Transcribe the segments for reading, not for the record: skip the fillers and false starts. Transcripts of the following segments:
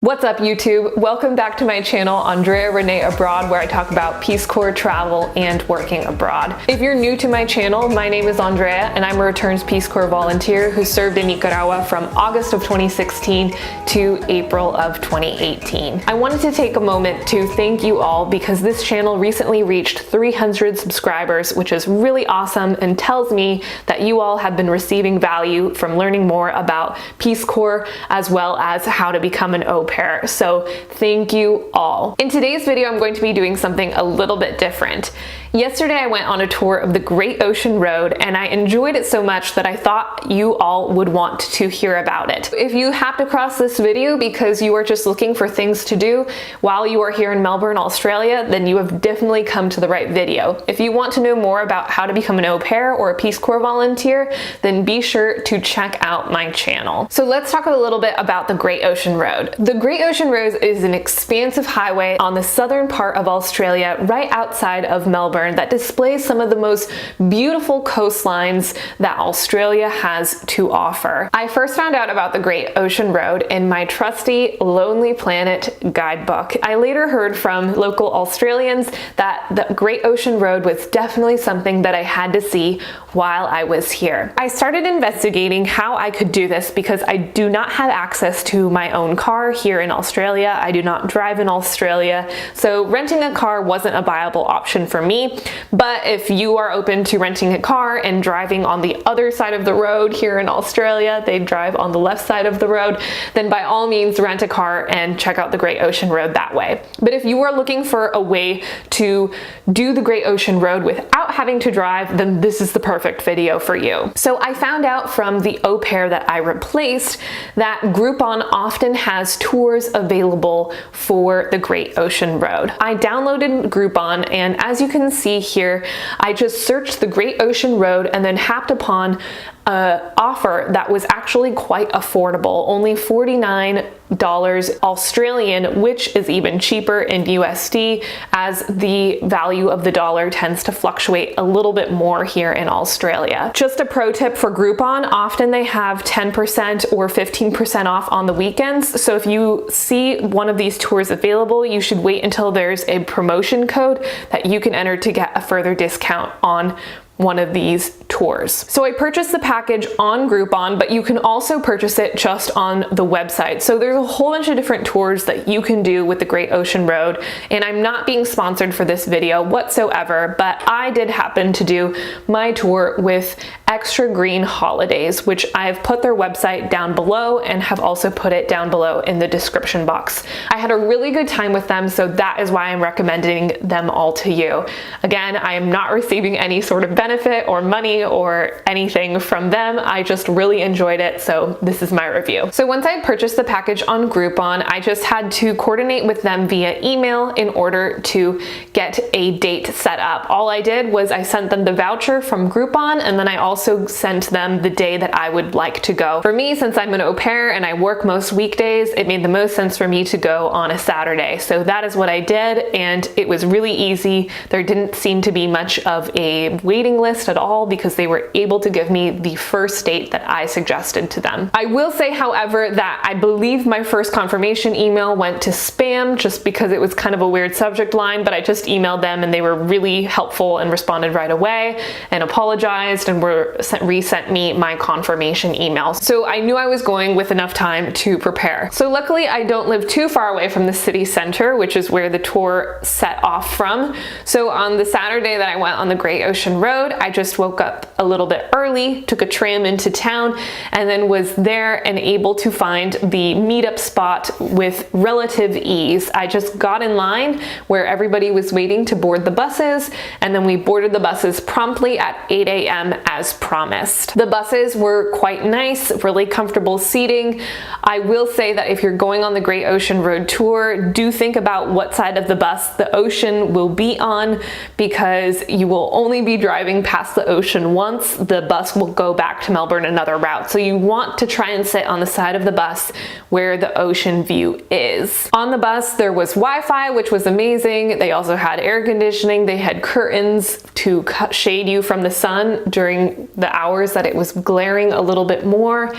What's up YouTube? Welcome back to my channel, Andrea René Abroad, where I talk about Peace Corps travel and working abroad. If you're new to my channel, my name is Andrea and I'm a returns Peace Corps volunteer who served in Nicaragua from August of 2016 to April of 2018. I wanted to take a moment to thank you all because this channel recently reached 300 subscribers, which is really awesome and tells me that you all have been receiving value from learning more about Peace Corps as well as how to become an au pair. So thank you all. In today's video, I'm going to be doing something a little bit different. Yesterday, I went on a tour of the Great Ocean Road and I enjoyed it so much that I thought you all would want to hear about it. If you happened across this video because you are just looking for things to do while you are here in Melbourne, Australia, then you have definitely come to the right video. If you want to know more about how to become an au pair or a Peace Corps volunteer, then be sure to check out my channel. So let's talk a little bit about the Great Ocean Road. The Great Ocean Road is an expansive highway on the southern part of Australia, right outside of Melbourne, that displays some of the most beautiful coastlines that Australia has to offer. I first found out about the Great Ocean Road in my trusty Lonely Planet guidebook. I later heard from local Australians that the Great Ocean Road was definitely something that I had to see while I was here. I started investigating how I could do this because I do not have access to my own car here in Australia. I do not drive in Australia, so renting a car wasn't a viable option for me. But if you are open to renting a car and driving on the other side of the road here in Australia, they drive on the left side of the road, then by all means rent a car and check out the Great Ocean Road that way. But if you are looking for a way to do the Great Ocean Road without having to drive, then this is the perfect video for you. So I found out from the au pair that I replaced that Groupon often has tours available for the Great Ocean Road. I downloaded Groupon, and as you can see here, I just searched the Great Ocean Road and then happened upon an offer that was actually quite affordable, only $49 Australian, which is even cheaper in USD as the value of the dollar tends to fluctuate a little bit more here in Australia. Just a pro tip for Groupon, often they have 10% or 15% off on the weekends. So if you see one of these tours available, you should wait until there's a promotion code that you can enter to get a further discount on one of these tours. So I purchased the package on Groupon, but you can also purchase it just on the website. So there's a whole bunch of different tours that you can do with the Great Ocean Road, and I'm not being sponsored for this video whatsoever, but I did happen to do my tour with Extra Green Holidays, which I've put their website down below and have also put it down below in the description box. I had a really good time with them, so that is why I'm recommending them all to you. Again, I am not receiving any sort of benefit or money or anything from them. I just really enjoyed it, so this is my review. So once I purchased the package on Groupon, I just had to coordinate with them via email in order to get a date set up. All I did was I sent them the voucher from Groupon, and then I also sent them the day that I would like to go. For me, since I'm an au pair and I work most weekdays, it made the most sense for me to go on a Saturday. So that is what I did, and it was really easy. There didn't seem to be much of a waiting list at all because they were able to give me the first date that I suggested to them. I will say, however, that I believe my first confirmation email went to spam just because it was kind of a weird subject line, but I just emailed them and they were really helpful and responded right away and apologized and resent me my confirmation email. So I knew I was going with enough time to prepare. So luckily I don't live too far away from the city center, which is where the tour set off from. So on the Saturday that I went on the Great Ocean Road, I just woke up a little bit early, took a tram into town, and then was there and able to find the meetup spot with relative ease. I just got in line where everybody was waiting to board the buses, and then we boarded the buses promptly at 8 a.m. as promised. The buses were quite nice, really comfortable seating. I will say that if you're going on the Great Ocean Road tour, do think about what side of the bus the ocean will be on, because you will only be driving past the ocean once. The bus will go back to Melbourne another route. So you want to try and sit on the side of the bus where the ocean view is. On the bus, there was Wi-Fi, which was amazing. They also had air conditioning. They had curtains to shade you from the sun during the hours that it was glaring a little bit more.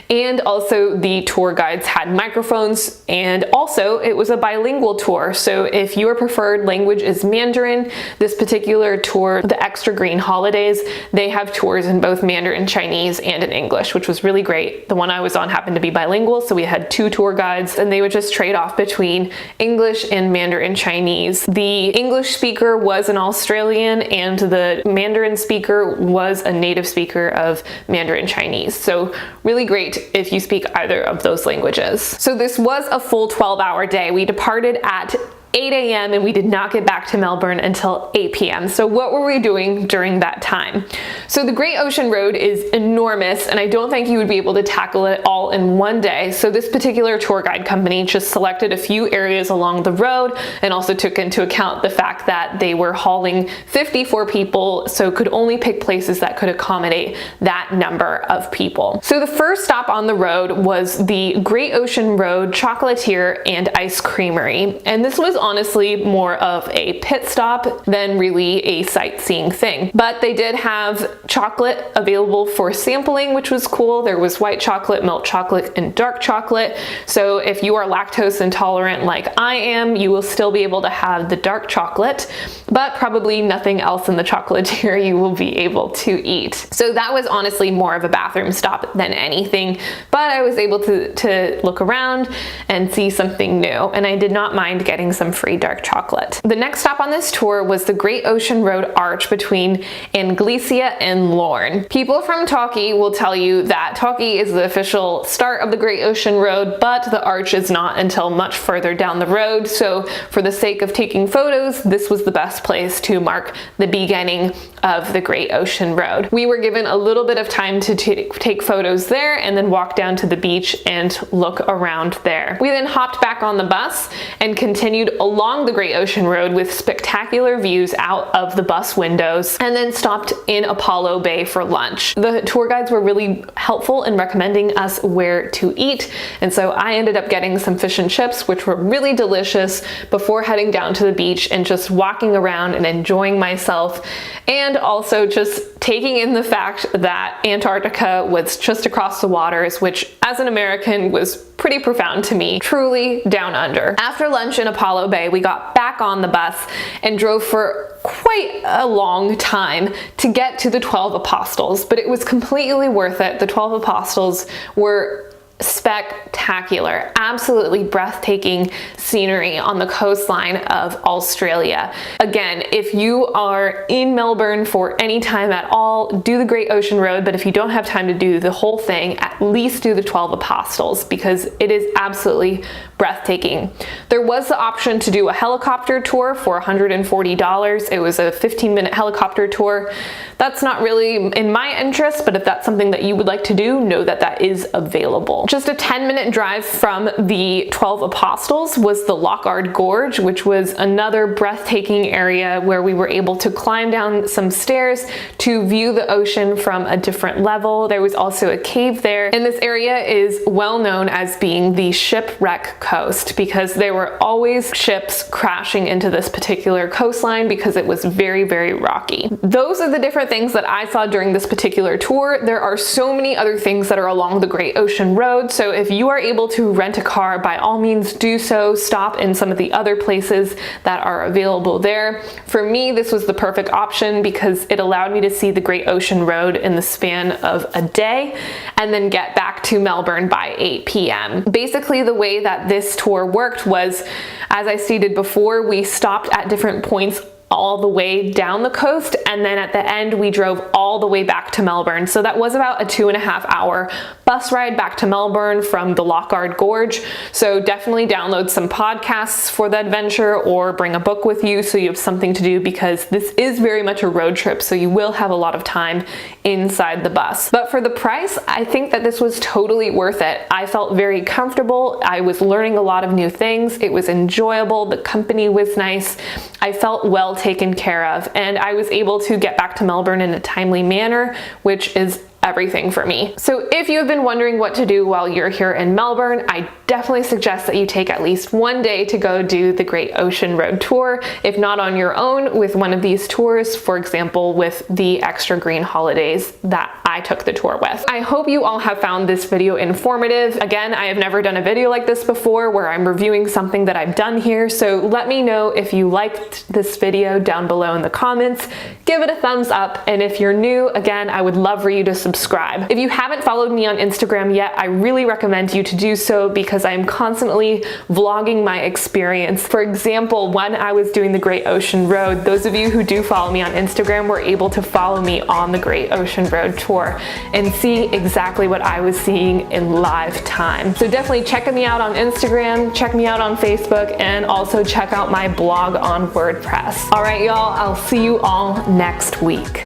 And also the tour guides had microphones, and also it was a bilingual tour. So if your preferred language is Mandarin, this particular tour, the Extra Green Holidays, they have tours in both Mandarin Chinese and in English, which was really great. The one I was on happened to be bilingual, so we had 2 tour guides and they would just trade off between English and Mandarin Chinese. The English speaker was an Australian and the Mandarin speaker was a native speaker of Mandarin Chinese. So really great if you speak either of those languages. So this was a full 12-hour day. We departed at 8 a.m. and we did not get back to Melbourne until 8 p.m. So what were we doing during that time? So the Great Ocean Road is enormous, and I don't think you would be able to tackle it all in one day. So this particular tour guide company just selected a few areas along the road and also took into account the fact that they were hauling 54 people, so could only pick places that could accommodate that number of people. So the first stop on the road was the Great Ocean Road Chocolatier and Ice Creamery, and this was honestly more of a pit stop than really a sightseeing thing. But they did have chocolate available for sampling, which was cool. There was white chocolate, milk chocolate, and dark chocolate. So if you are lactose intolerant like I am, you will still be able to have the dark chocolate, but probably nothing else in the chocolatier you will be able to eat. So that was honestly more of a bathroom stop than anything, but I was able to look around and see something new, and I did not mind getting some free dark chocolate. The next stop on this tour was the Great Ocean Road Arch between Anglesea and Lorne. People from Talkie will tell you that Talkie is the official start of the Great Ocean Road, but the arch is not until much further down the road. So for the sake of taking photos, this was the best place to mark the beginning of the Great Ocean Road. We were given a little bit of time to take photos there and then walk down to the beach and look around there. We then hopped back on the bus and continued along the Great Ocean Road with spectacular views out of the bus windows, and then stopped in Apollo Bay for lunch. The tour guides were really helpful in recommending us where to eat, and so I ended up getting some fish and chips, which were really delicious, before heading down to the beach and just walking around and enjoying myself, and also just taking in the fact that Antarctica was just across the waters, which as an American was pretty profound to me. Truly down under. After lunch in Apollo Bay, we got back on the bus and drove for quite a long time to get to the 12 Apostles, but it was completely worth it. The 12 Apostles were spectacular, absolutely breathtaking scenery on the coastline of Australia. Again, if you are in Melbourne for any time at all, do the Great Ocean Road, but if you don't have time to do the whole thing, at least do the 12 Apostles, because it is absolutely breathtaking. There was the option to do a helicopter tour for $140. It was a 15-minute helicopter tour. That's not really in my interest, but if that's something that you would like to do, know that that is available. Just a 10-minute drive from the 12 Apostles was the Loch Gorge, which was another breathtaking area where we were able to climb down some stairs to view the ocean from a different level. There was also a cave there, and this area is well known as being the shipwreck coast because there were always ships crashing into this particular coastline because it was very, very rocky. Those are the different things that I saw during this particular tour. There are so many other things that are along the Great Ocean Road, so if you are able to rent a car, by all means do so. Stop in some of the other places that are available there. For me, this was the perfect option because it allowed me to see the Great Ocean Road in the span of a day and then get back to Melbourne by 8 p.m. Basically, the way that this tour worked was, as I stated before, we stopped at different points all the way down the coast, and then at the end we drove all the way back to Melbourne. So that was about a 2.5 hour bus ride back to Melbourne from the Loch Gorge. So definitely download some podcasts for the adventure or bring a book with you so you have something to do, because this is very much a road trip, so you will have a lot of time inside the bus. But for the price, I think that this was totally worth it. I felt very comfortable. I was learning a lot of new things. It was enjoyable. The company was nice. I felt well taken care of, and I was able to get back to Melbourne in a timely manner, which is everything for me. So if you have been wondering what to do while you're here in Melbourne, I definitely suggest that you take at least one day to go do the Great Ocean Road tour, if not on your own, with one of these tours, for example, with the Extra Green Holidays that I took the tour with. I hope you all have found this video informative. Again, I have never done a video like this before where I'm reviewing something that I've done here, so let me know if you liked this video down below in the comments. Give it a thumbs up, and if you're new, again, I would love for you to subscribe. If you haven't followed me on Instagram yet, I really recommend you to do so because I am constantly vlogging my experience. For example, when I was doing the Great Ocean Road, those of you who do follow me on Instagram were able to follow me on the Great Ocean Road tour and see exactly what I was seeing in live time. So definitely check me out on Instagram, check me out on Facebook, and also check out my blog on WordPress. All right, y'all, I'll see you all next week.